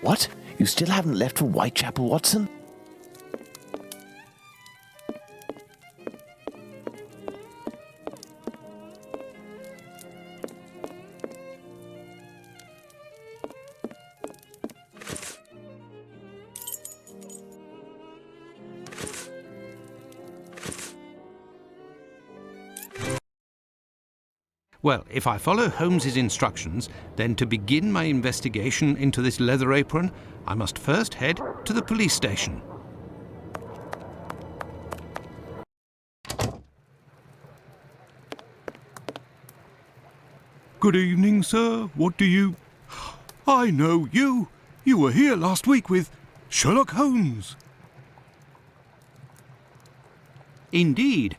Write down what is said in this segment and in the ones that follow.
What? You still haven't left for Whitechapel, Watson? Well, if I follow Holmes's instructions, then to begin my investigation into this leather apron, I must first head to the police station. Good evening, sir. What do you... I know you. You were here last week with Sherlock Holmes. Indeed.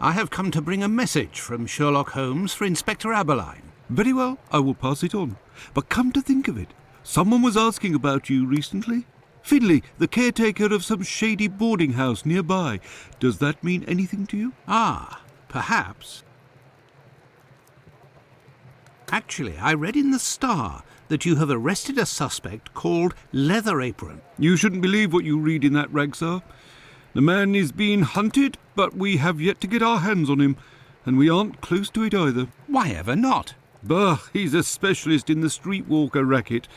I have come to bring a message from Sherlock Holmes for Inspector Aberline. Very well, I will pass it on. But come to think of it, someone was asking about you recently. Finlay, the caretaker of some shady boarding house nearby. Does that mean anything to you? Ah, perhaps. Actually, I read in the Star that you have arrested a suspect called Leather Apron. You shouldn't believe what you read in that rag, sir. The man is being hunted, but we have yet to get our hands on him, and we aren't close to it either. Why ever not? Bah, he's a specialist in the streetwalker racket.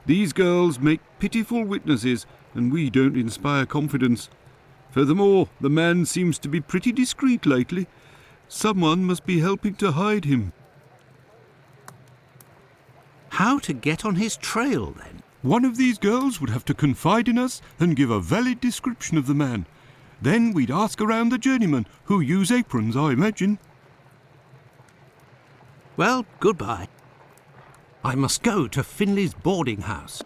These girls make pitiful witnesses, and we don't inspire confidence. Furthermore, the man seems to be pretty discreet lately. Someone must be helping to hide him. How to get on his trail, then? One of these girls would have to confide in us and give a valid description of the man. Then we'd ask around the journeymen, who use aprons, I imagine. Well, goodbye. I must go to Finlay's boarding house.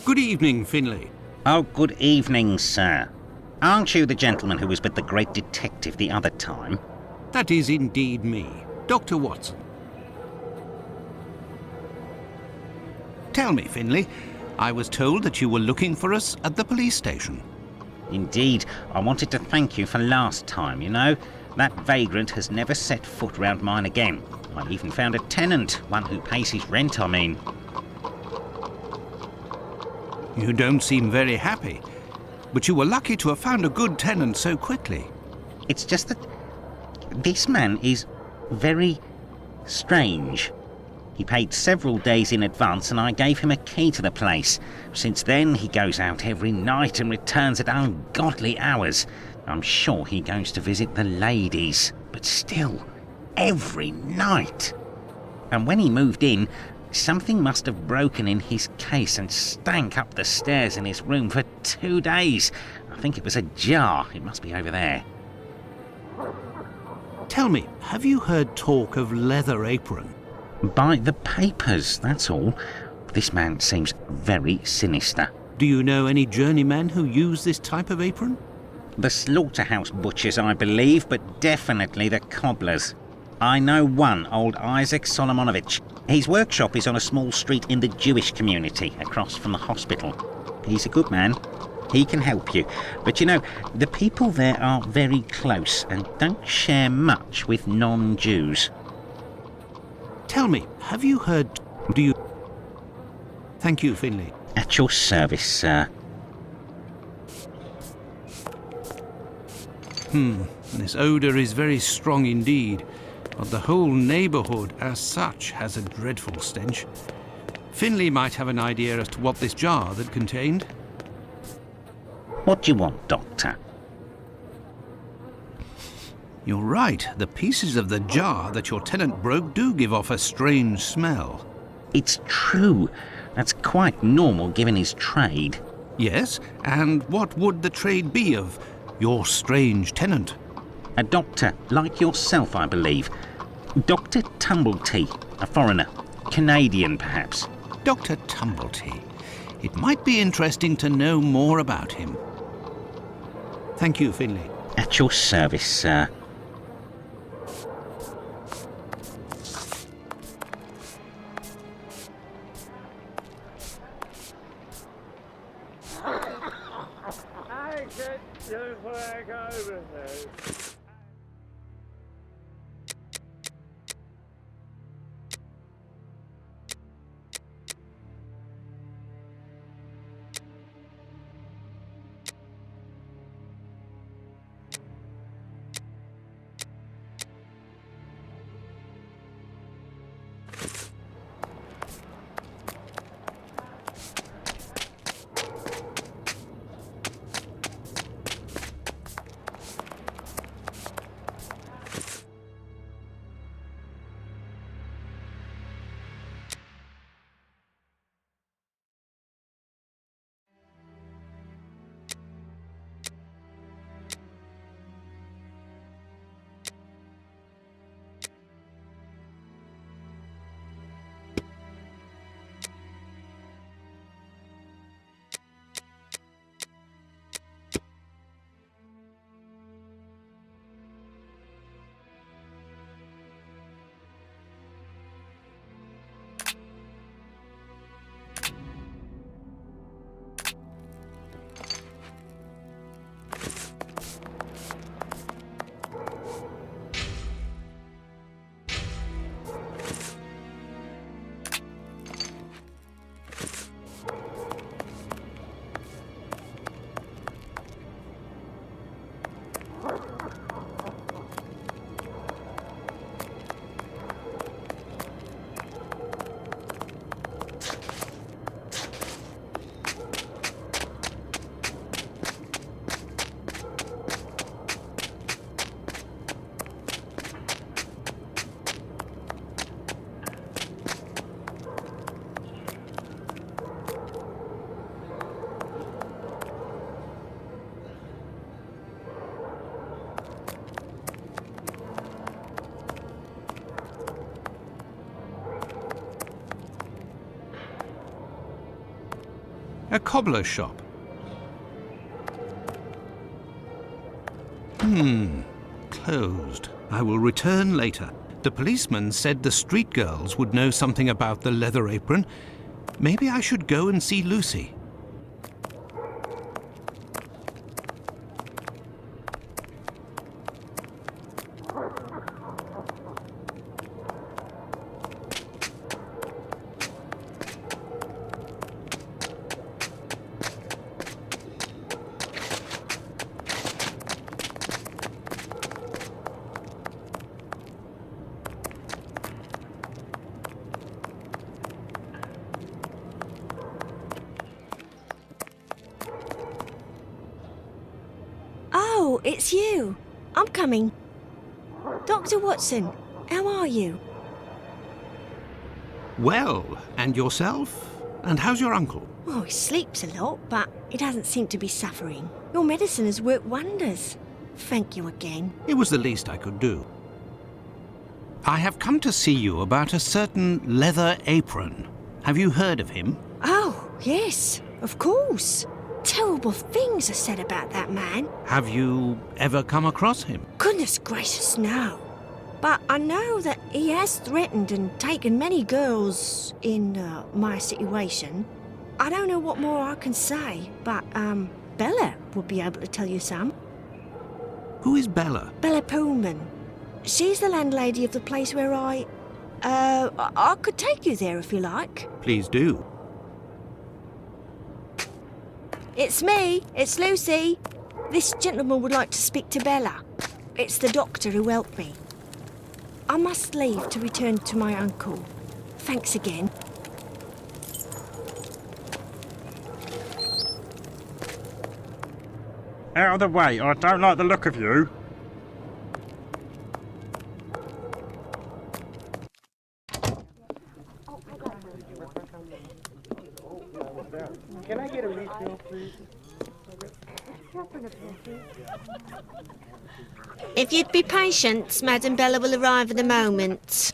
Good evening, Finlay. Oh, good evening, sir. Aren't you the gentleman who was with the great detective the other time? That is indeed me, Dr. Watson. Tell me, Finlay, I was told that you were looking for us at the police station. Indeed, I wanted to thank you for last time, you know. That vagrant has never set foot round mine again. I even found a tenant, one who pays his rent, I mean. You don't seem very happy, but you were lucky to have found a good tenant so quickly. It's just that this man is very strange. He paid several days in advance and I gave him a key to the place. Since then, he goes out every night and returns at ungodly hours. I'm sure he goes to visit the ladies, but still, every night. And when he moved in, something must have broken in his case and stank up the stairs in his room for 2 days. I think it was a jar. It must be over there. Tell me, have you heard talk of Leather Apron? By the papers, that's all. This man seems very sinister. Do you know any journeymen who use this type of apron? The slaughterhouse butchers, I believe, but definitely the cobblers. I know one, old Isaac Solomonovich. His workshop is on a small street in the Jewish community, across from the hospital. He's a good man. He can help you. But you know, the people there are very close and don't share much with non-Jews. Tell me, have you heard... Do you... Thank you, Finlay. At your service, sir. This odour is very strong indeed. But the whole neighbourhood, as such, has a dreadful stench. Finlay might have an idea as to what this jar that contained. What do you want, Doctor? You're right. The pieces of the jar that your tenant broke do give off a strange smell. It's true. That's quite normal given his trade. Yes, and what would the trade be of your strange tenant? A doctor, like yourself, I believe. Dr. Tumblety, a foreigner. Canadian, perhaps. Dr. Tumblety. It might be interesting to know more about him. Thank you, Finley. At your service, sir. A cobbler's shop. Closed. I will return later. The policeman said the street girls would know something about the leather apron. Maybe I should go and see Lucy. Oh, it's you. I'm coming. Dr. Watson, how are you? Well, and yourself? And how's your uncle? Oh, he sleeps a lot, but he doesn't seem to be suffering. Your medicine has worked wonders. Thank you again. It was the least I could do. I have come to see you about a certain leather apron. Have you heard of him? Oh, yes, of course. Terrible things are said about that man. Have you ever come across him? Goodness gracious, no. But I know that he has threatened and taken many girls in my situation. I don't know what more I can say, but Bella would be able to tell you some. Who is Bella? Bella Pullman. She's the landlady of the place where I could take you there if you like. Please do. It's me. It's Lucy. This gentleman would like to speak to Bella. It's the doctor who helped me. I must leave to return to my uncle. Thanks again. Out of the way, I don't like the look of you. Can I get a refill, please? If you'd be patient, Madam Bella will arrive in a moment.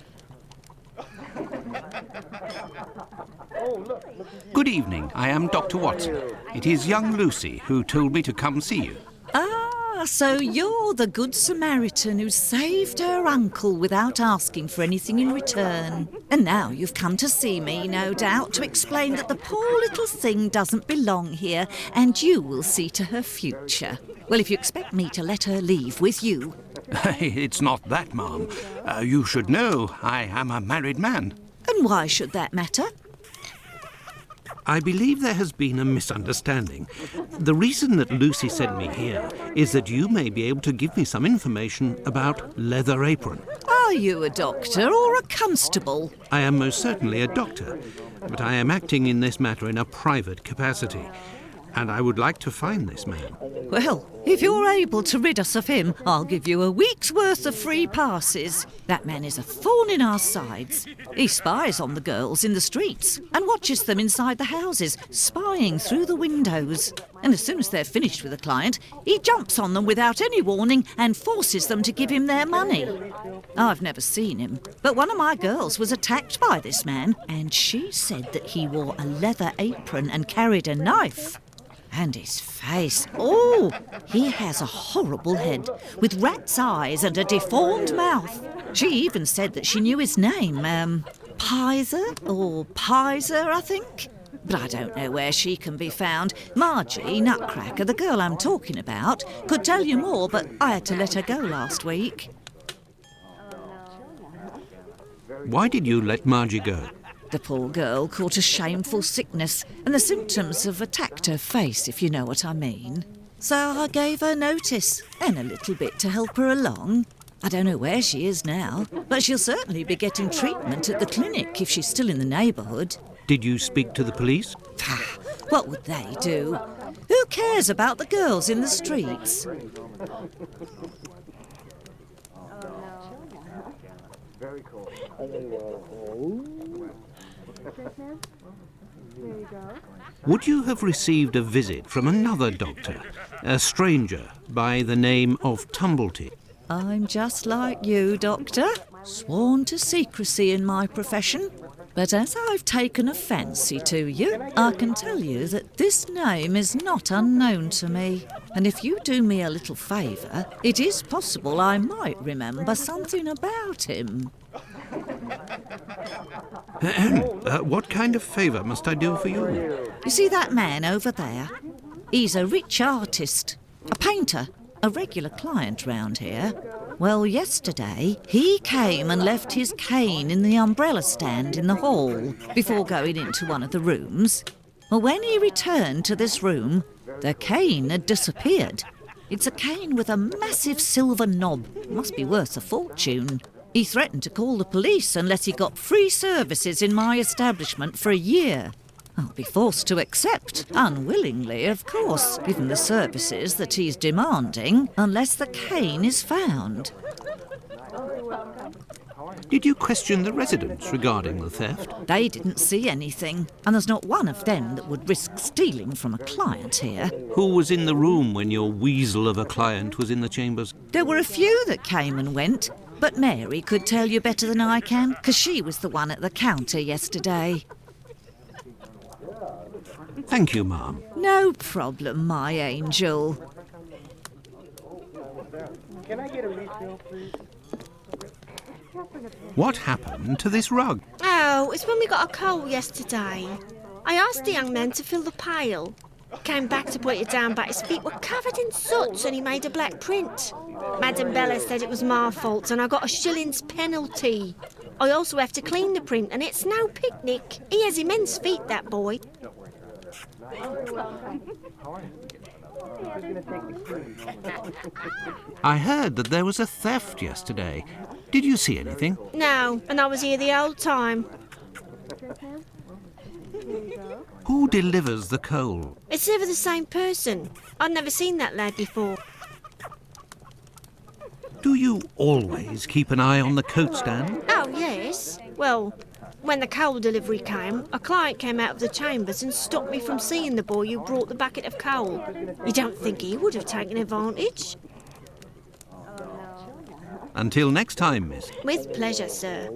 Good evening. I am Dr. Watson. It is young Lucy who told me to come see you. Ah, so you're the Good Samaritan who saved her uncle without asking for anything in return. And now you've come to see me, no doubt, to explain that the poor little thing doesn't belong here and you will see to her future. Well, if you expect me to let her leave with you... It's not that, ma'am. You should know I am a married man. And why should that matter? I believe there has been a misunderstanding. The reason that Lucy sent me here is that you may be able to give me some information about Leather Apron. Are you a doctor or a constable? I am most certainly a doctor, but I am acting in this matter in a private capacity, and I would like to find this man. Well, if you're able to rid us of him, I'll give you a week's worth of free passes. That man is a thorn in our sides. He spies on the girls in the streets and watches them inside the houses, spying through the windows. And as soon as they're finished with a client, he jumps on them without any warning and forces them to give him their money. I've never seen him, but one of my girls was attacked by this man, and she said that he wore a leather apron and carried a knife. And his face, oh, he has a horrible head, with rat's eyes and a deformed mouth. She even said that she knew his name, Pizer, I think. But I don't know where she can be found. Margie, Nutcracker, the girl I'm talking about, could tell you more, but I had to let her go last week. Why did you let Margie go? The poor girl caught a shameful sickness, and the symptoms have attacked her face, if you know what I mean. So I gave her notice, and a little bit to help her along. I don't know where she is now, but she'll certainly be getting treatment at the clinic if she's still in the neighbourhood. Did you speak to the police? Pah, what would they do? Who cares about the girls in the streets? Very cool. Would you have received a visit from another doctor, a stranger by the name of Tumblety? I'm just like you, Doctor, sworn to secrecy in my profession. But as I've taken a fancy to you, I can tell you that this name is not unknown to me. And if you do me a little favour, it is possible I might remember something about him. What kind of favour must I do for you? You see that man over there? He's a rich artist, a painter, a regular client round here. Well, yesterday, he came and left his cane in the umbrella stand in the hall before going into one of the rooms. Well, when he returned to this room, the cane had disappeared. It's a cane with a massive silver knob. Must be worth a fortune. He threatened to call the police unless he got free services in my establishment for a year. I'll be forced to accept, unwillingly, of course, given the services that he's demanding, unless the cane is found. Did you question the residents regarding the theft? They didn't see anything, and there's not one of them that would risk stealing from a client here. Who was in the room when your weasel of a client was in the chambers? There were a few that came and went, but Mary could tell you better than I can, because she was the one at the counter yesterday. Thank you, ma'am. No problem, my angel. Can I get a refill, please? What happened to this rug? Oh, it's when we got a coal yesterday. I asked the young man to fill the pail. Came back to put it down, but his feet were covered in soot and he made a black print. Madam Bella said it was my fault and I got a shilling's penalty. I also have to clean the print and it's no picnic. He has immense feet, that boy. I heard that there was a theft yesterday. Did you see anything? No, and I was here the whole time. Who delivers the coal? It's never the same person. I'd never seen that lad before. Do you always keep an eye on the coat stand? Oh, yes. Well, when the coal delivery came, a client came out of the chambers and stopped me from seeing the boy who brought the bucket of coal. You don't think he would have taken advantage? Until next time, miss. With pleasure, sir.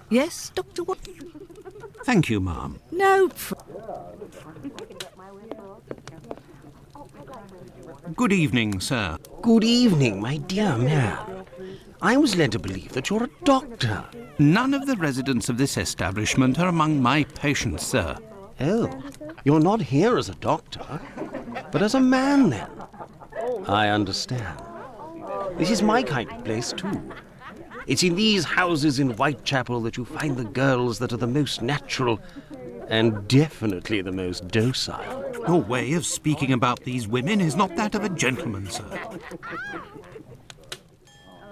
Yes, Dr. What? Thank you, ma'am. No. Good evening, sir. Good evening, my dear man. I was led to believe that you're a doctor. None of the residents of this establishment are among my patients, sir. Oh, you're not here as a doctor, but as a man, then. I understand. This is my kind of place, too. It's in these houses in Whitechapel that you find the girls that are the most natural and definitely the most docile. Your way of speaking about these women is not that of a gentleman, sir.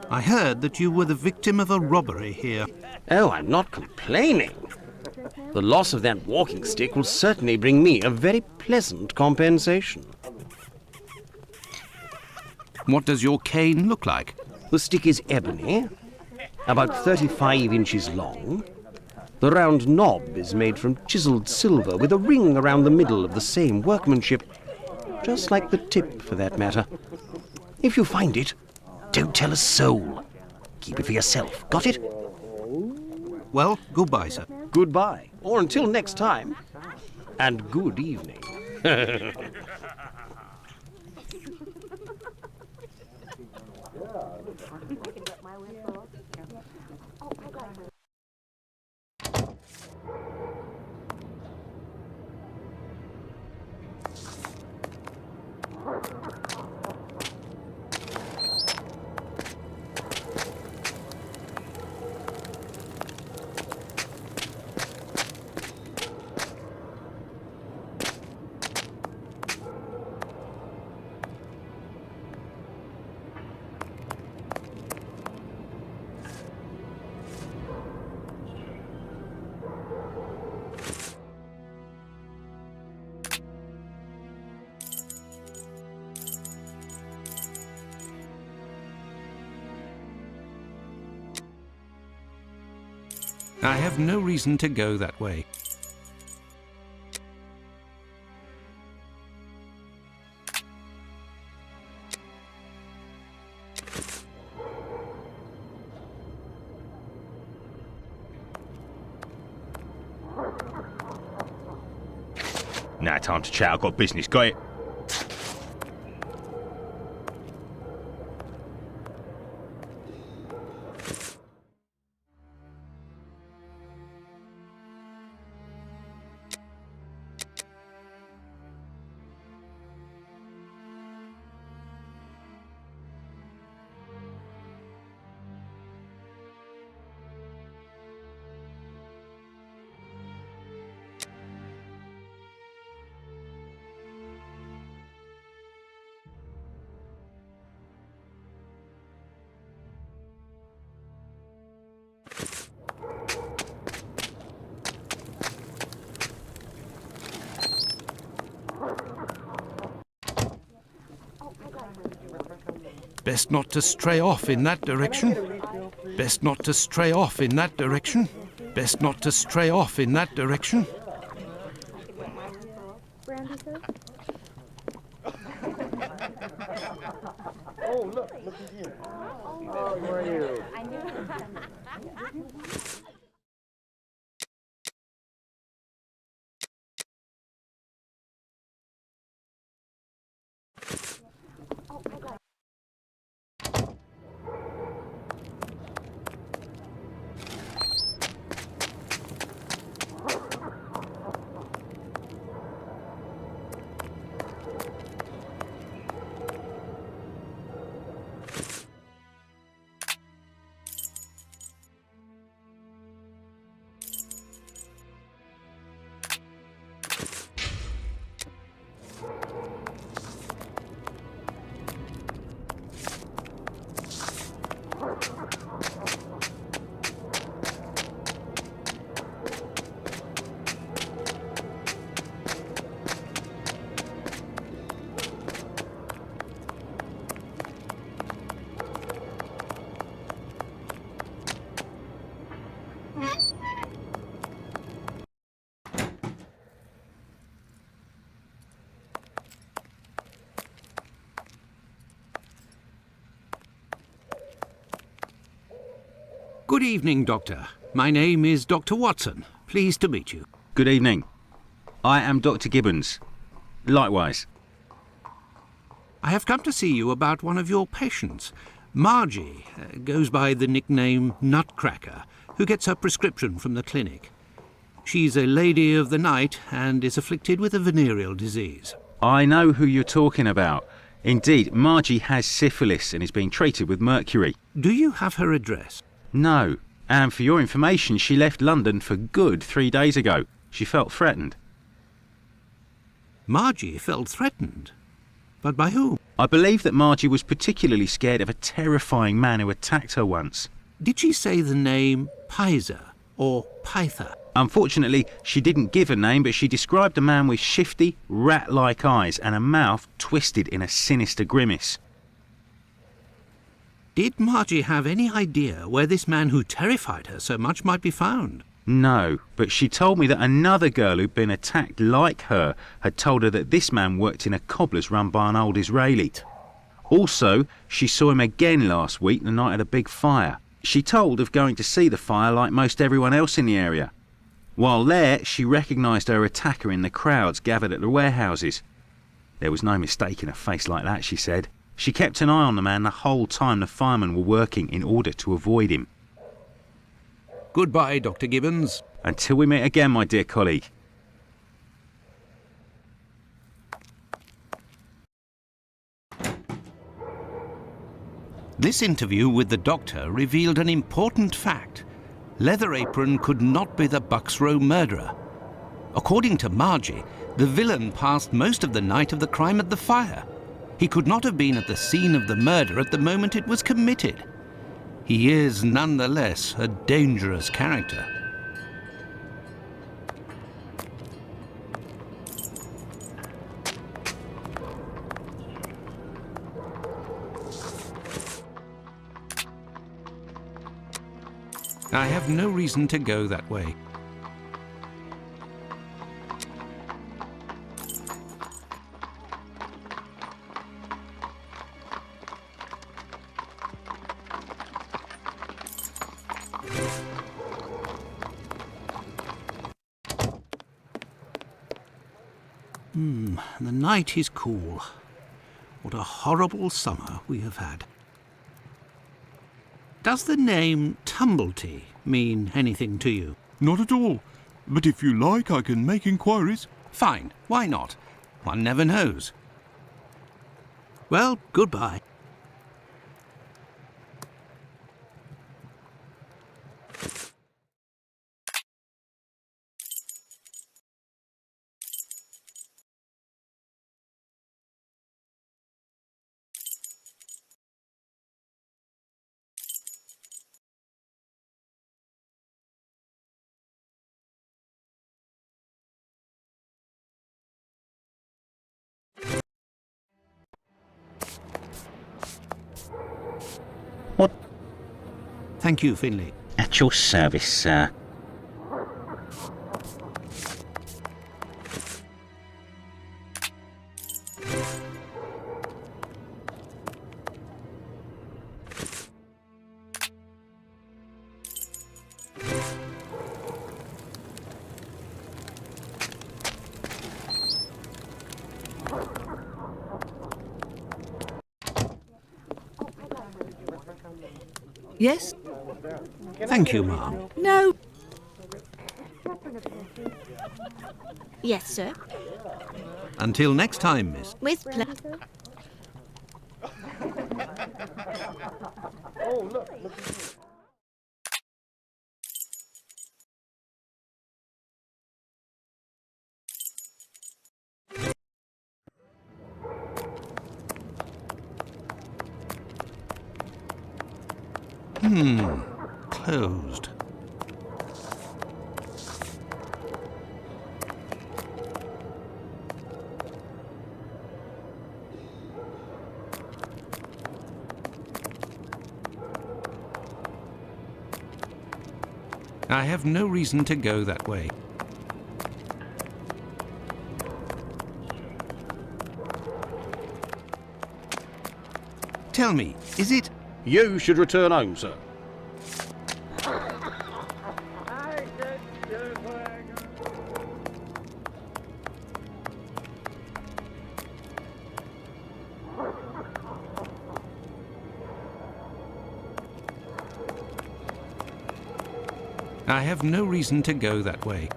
I heard that you were the victim of a robbery here. Oh, I'm not complaining. The loss of that walking stick will certainly bring me a very pleasant compensation. What does your cane look like? The stick is ebony, about 35 inches long. The round knob is made from chiseled silver with a ring around the middle of the same workmanship, just like the tip, for that matter. If you find it, don't tell a soul. Keep it for yourself. Got it? Well, goodbye, sir. Goodbye, or until next time. And good evening. I have no reason to go that way. Now time to chat, I've got business, got it? Best not to stray off in that direction. Best not to stray off in that direction. Best not to stray off in that direction. Oh, look at you. Oh, where are you? Good evening, Doctor. My name is Dr. Watson. Pleased to meet you. Good evening. I am Dr. Gibbons. Likewise. I have come to see you about one of your patients. Margie goes by the nickname Nutcracker, who gets her prescription from the clinic. She's a lady of the night and is afflicted with a venereal disease. I know who you're talking about. Indeed, Margie has syphilis and is being treated with mercury. Do you have her address? No. And for your information, she left London for good 3 days ago. She felt threatened. Margie felt threatened? But by whom? I believe that Margie was particularly scared of a terrifying man who attacked her once. Did she say the name Pizer or Pyther? Unfortunately, she didn't give a name, but she described a man with shifty, rat-like eyes and a mouth twisted in a sinister grimace. Did Margie have any idea where this man who terrified her so much might be found? No, but she told me that another girl who'd been attacked like her had told her that this man worked in a cobbler's run by an old Israeli. Also, she saw him again last week, the night of the big fire. She told of going to see the fire like most everyone else in the area. While there, she recognised her attacker in the crowds gathered at the warehouses. There was no mistaking a face like that, she said. She kept an eye on the man the whole time the firemen were working in order to avoid him. Goodbye, Dr. Gibbons. Until we meet again, my dear colleague. This interview with the doctor revealed an important fact. Leather Apron could not be the Bucks Row murderer. According to Margie, the villain passed most of the night of the crime at the fire. He could not have been at the scene of the murder at the moment it was committed. He is nonetheless a dangerous character. I have no reason to go that way. The night is cool. What a horrible summer we have had. Does the name Tumblety mean anything to you? Not at all. But if you like, I can make inquiries. Fine, why not? One never knows. Well, goodbye. What? Thank you, Finley. At your service, sir. Yes? Thank you, ma'am. No. Yes, sir. Until next time, miss. With pleasure. Oh, look. Closed. I have no reason to go that way. Tell me, is it... You should return home, sir. I have no reason to go that way.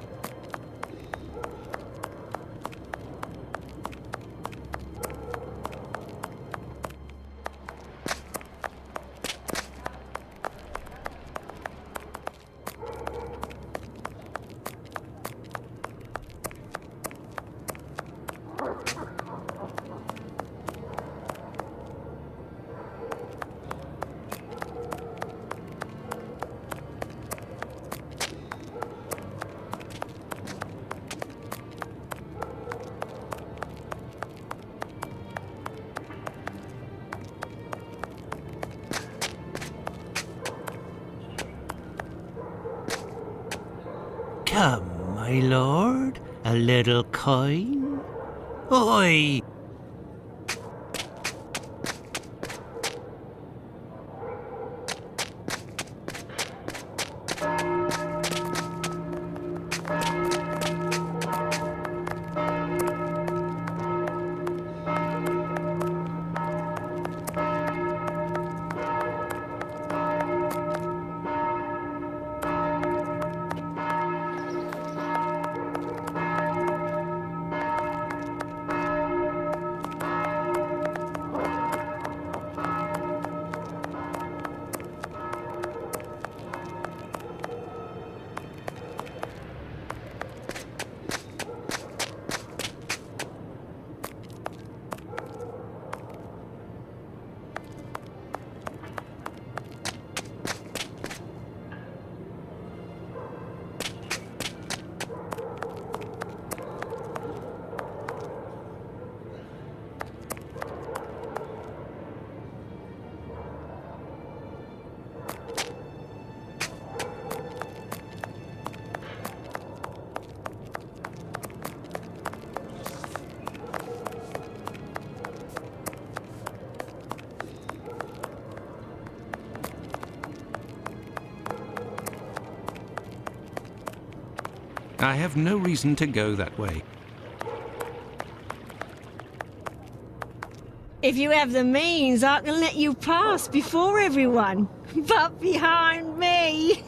Come, my lord, a little coin? Oi! I have no reason to go that way. If you have the means, I can let you pass before everyone. But behind me.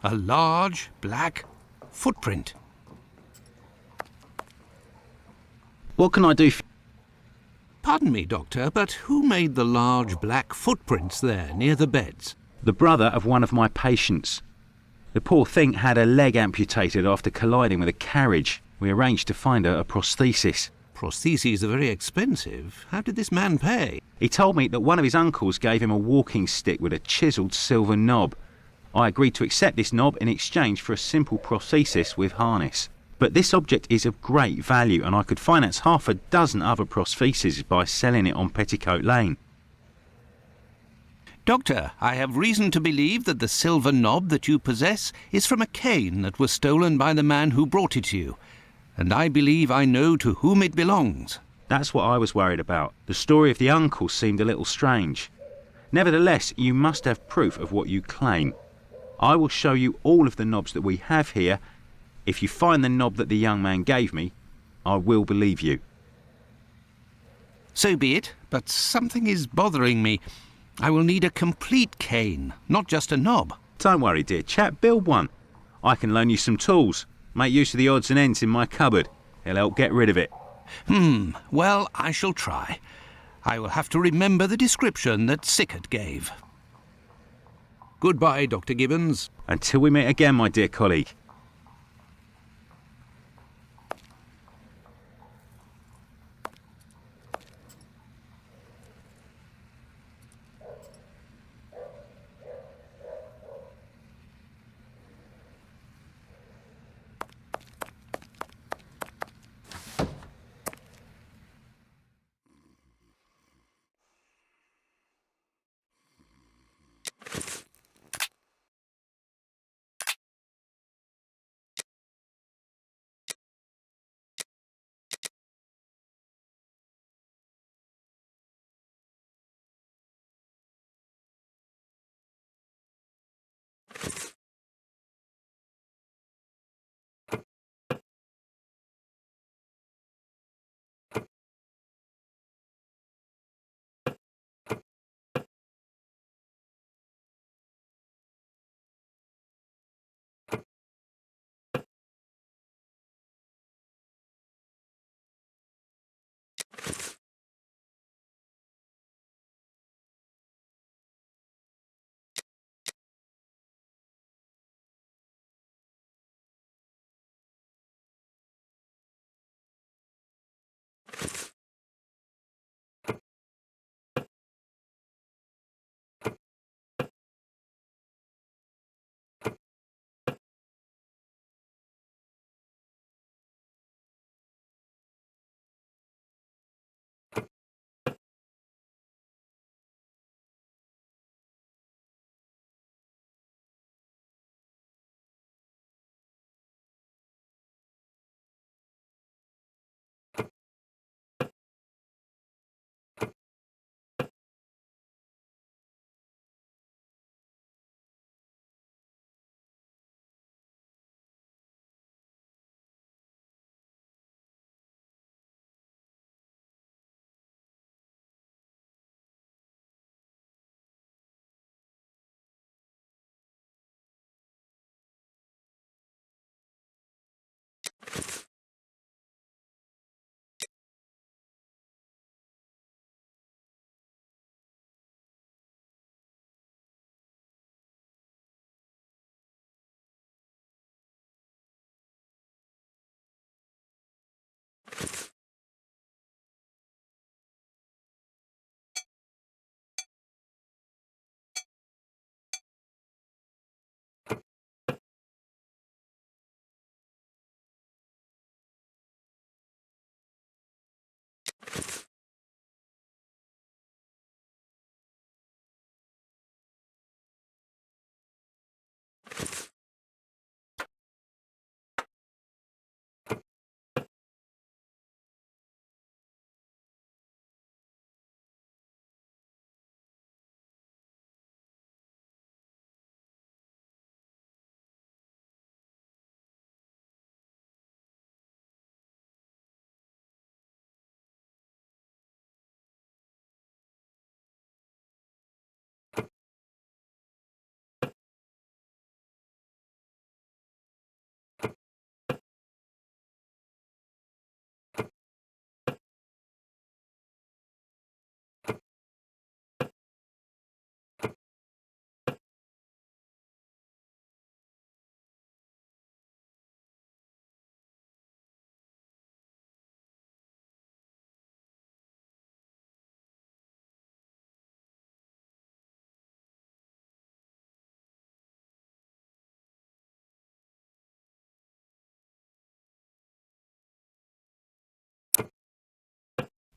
A large, black, footprint. What can I do for... Pardon me, Doctor, but who made the large black footprints there near the beds? The brother of one of my patients. The poor thing had a leg amputated after colliding with a carriage. We arranged to find her a prosthesis. Prostheses are very expensive. How did this man pay? He told me that one of his uncles gave him a walking stick with a chiselled silver knob. I agreed to accept this knob in exchange for a simple prosthesis with harness. But this object is of great value, and I could finance half a dozen other prostheses by selling it on Petticoat Lane. Doctor, I have reason to believe that the silver knob that you possess is from a cane that was stolen by the man who brought it to you, and I believe I know to whom it belongs. That's what I was worried about. The story of the uncle seemed a little strange. Nevertheless, you must have proof of what you claim. I will show you all of the knobs that we have here. If you find the knob that the young man gave me, I will believe you. So be it, but something is bothering me. I will need a complete cane, not just a knob. Don't worry, dear chap, build one. I can loan you some tools. Make use of the odds and ends in my cupboard. It'll help get rid of it. Well, I shall try. I will have to remember the description that Sickert gave. Goodbye, Dr. Gibbons. Until we meet again, my dear colleague.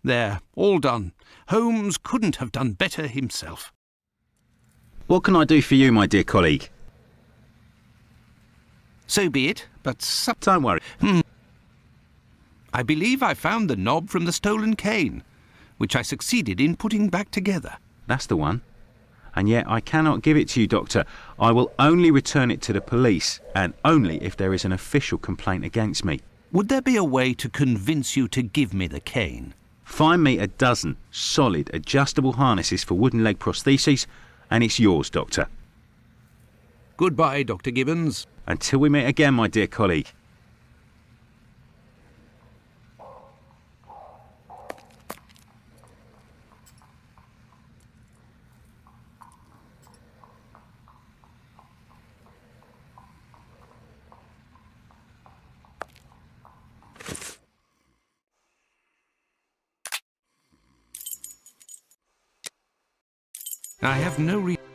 There, all done. Holmes couldn't have done better himself. What can I do for you, my dear colleague? So be it, but Don't worry. I believe I found the knob from the stolen cane, which I succeeded in putting back together. That's the one. And yet I cannot give it to you, Doctor. I will only return it to the police, and only if there is an official complaint against me. Would there be a way to convince you to give me the cane? Find me a dozen solid adjustable harnesses for wooden leg prostheses, and it's yours, Doctor. Goodbye, Dr. Gibbons. Until we meet again, my dear colleague. I have no reason.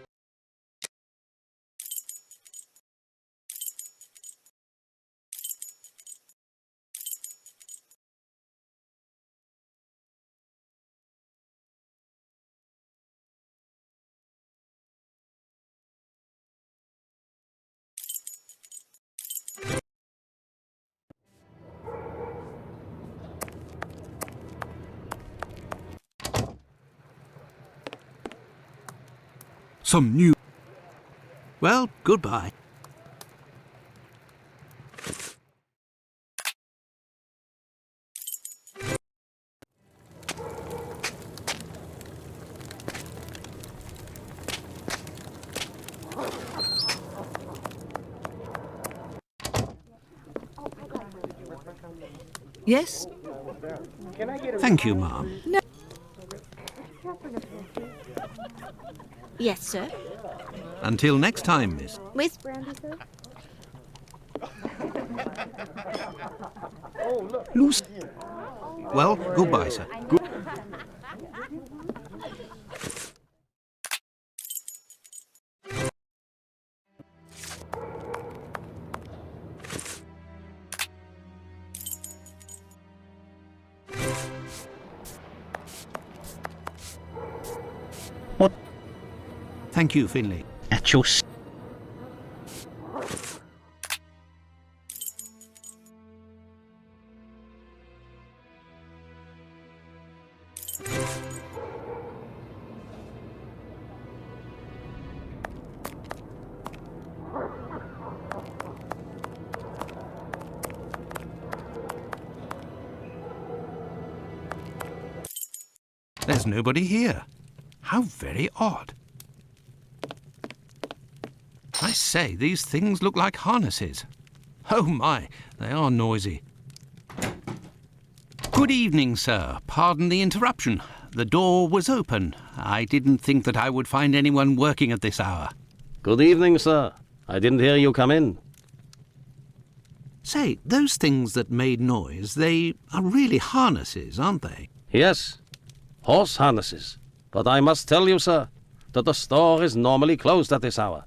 Some new... Well, goodbye. Yes? Thank you, ma'am. Yes, sir. Until next time, miss. With Lucy. Well, goodbye, sir. What? Thank you, Finlay. At your... There's nobody here. How very odd. I say, these things look like harnesses. Oh my, they are noisy. Good evening, sir. Pardon the interruption. The door was open. I didn't think that I would find anyone working at this hour. Good evening, sir. I didn't hear you come in. Say, those things that made noise, they are really harnesses, aren't they? Yes, horse harnesses. But I must tell you, sir, that the store is normally closed at this hour.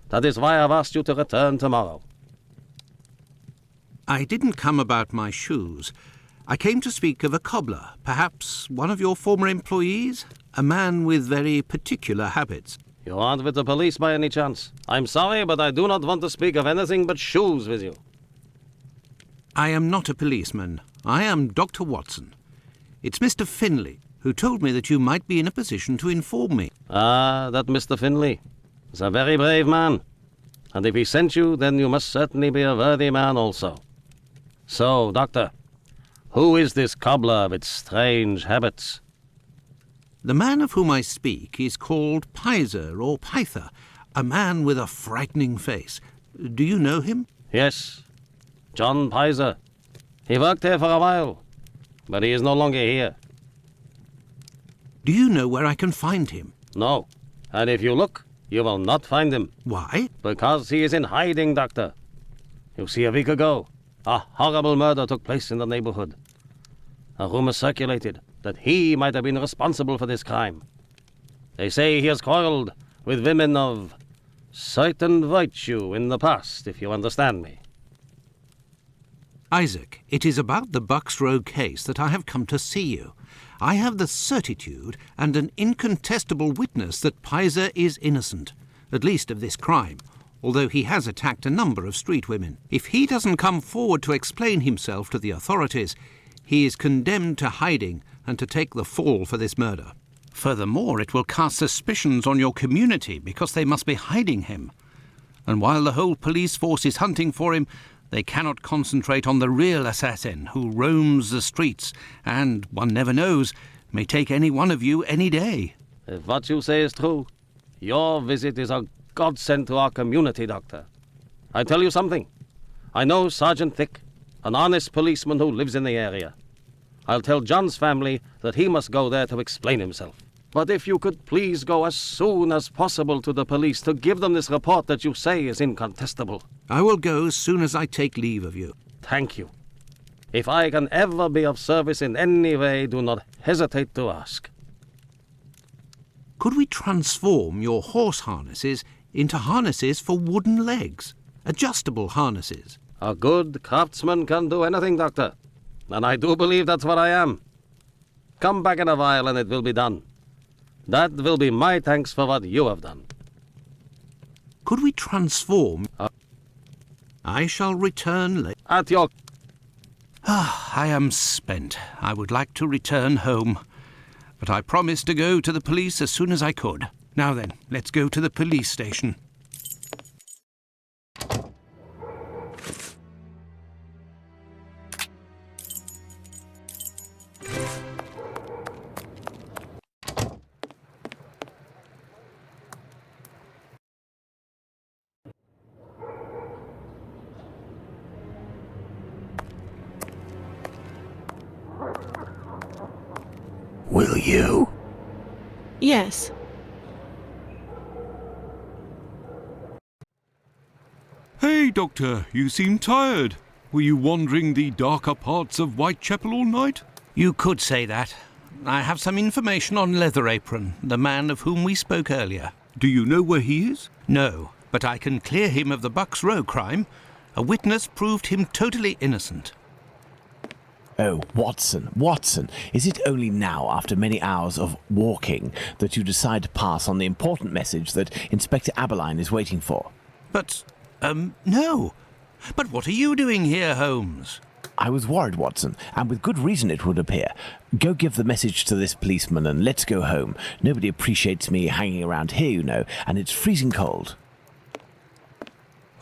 That is why I've asked you to return tomorrow. I didn't come about my shoes. I came to speak of a cobbler, perhaps one of your former employees, a man with very particular habits. You aren't with the police by any chance? I'm sorry, but I do not want to speak of anything but shoes with you. I am not a policeman. I am Dr. Watson. It's Mr. Finlay, who told me that you might be in a position to inform me. Ah, that Mr. Finlay is a very brave man. And if he sent you, then you must certainly be a worthy man also. So, Doctor, who is this cobbler with strange habits? The man of whom I speak is called Pizer or Pyther, a man with a frightening face. Do you know him? Yes, John Pizer. He worked here for a while, but he is no longer here. Do you know where I can find him? No, and if you look, you will not find him. Why? Because he is in hiding, Doctor. You see, a week ago, a horrible murder took place in the neighborhood. A rumor circulated that he might have been responsible for this crime. They say he has quarreled with women of certain virtue in the past, if you understand me. Isaac, it is about the Bucks Row case that I have come to see you. I have the certitude and an incontestable witness that Pizer is innocent, at least of this crime, although he has attacked a number of street women. If he doesn't come forward to explain himself to the authorities, he is condemned to hiding and to take the fall for this murder. Furthermore, it will cast suspicions on your community because they must be hiding him. And while the whole police force is hunting for him, they cannot concentrate on the real assassin who roams the streets and, one never knows, may take any one of you any day. If what you say is true, your visit is a godsend to our community, Doctor. I tell you something. I know Sergeant Thick, an honest policeman who lives in the area. I'll tell John's family that he must go there to explain himself. But if you could please go as soon as possible to the police to give them this report that you say is incontestable. I will go as soon as I take leave of you. Thank you. If I can ever be of service in any way, do not hesitate to ask. Could we transform your horse harnesses into harnesses for wooden legs? Adjustable harnesses? A good craftsman can do anything, Doctor. And I do believe that's what I am. Come back in a while and it will be done. That will be my thanks for what you have done. Could we transform? I shall return later. At your... I am spent. I would like to return home. But I promised to go to the police as soon as I could. Now then, let's go to the police station. Will you? Yes. Hey, Doctor, you seem tired. Were you wandering the darker parts of Whitechapel all night? You could say that. I have some information on Leather Apron, the man of whom we spoke earlier. Do you know where he is? No, but I can clear him of the Bucks Row crime. A witness proved him totally innocent. Oh, Watson, is it only now, after many hours of walking, that you decide to pass on the important message that Inspector Aberline is waiting for? But, no. But what are you doing here, Holmes? I was worried, Watson, and with good reason it would appear. Go give the message to this policeman and let's go home. Nobody appreciates me hanging around here, you know, and it's freezing cold.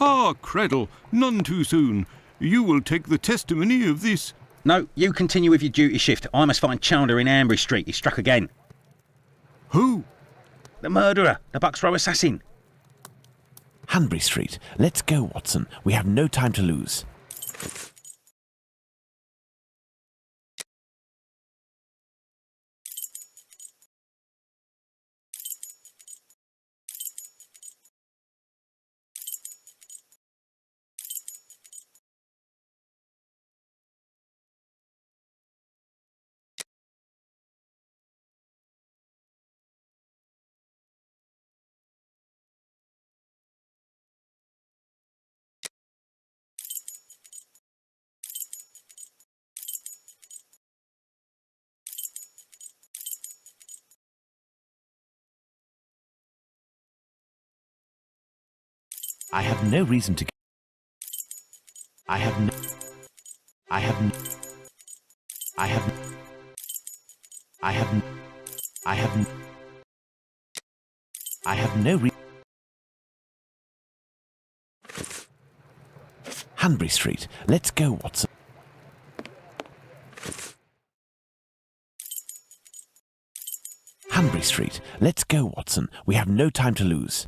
Ah, Creddle, none too soon. You will take the testimony of this... No, you continue with your duty shift. I must find Chandler in Ambry Street. He struck again. Who? The murderer, the Bucks Row assassin. Hanbury Street. Let's go, Watson. We have no time to lose. I have no reason to... I have no reason... Hanbury Street. Let's go, Watson. Hanbury Street. Let's go, Watson. We have no time to lose.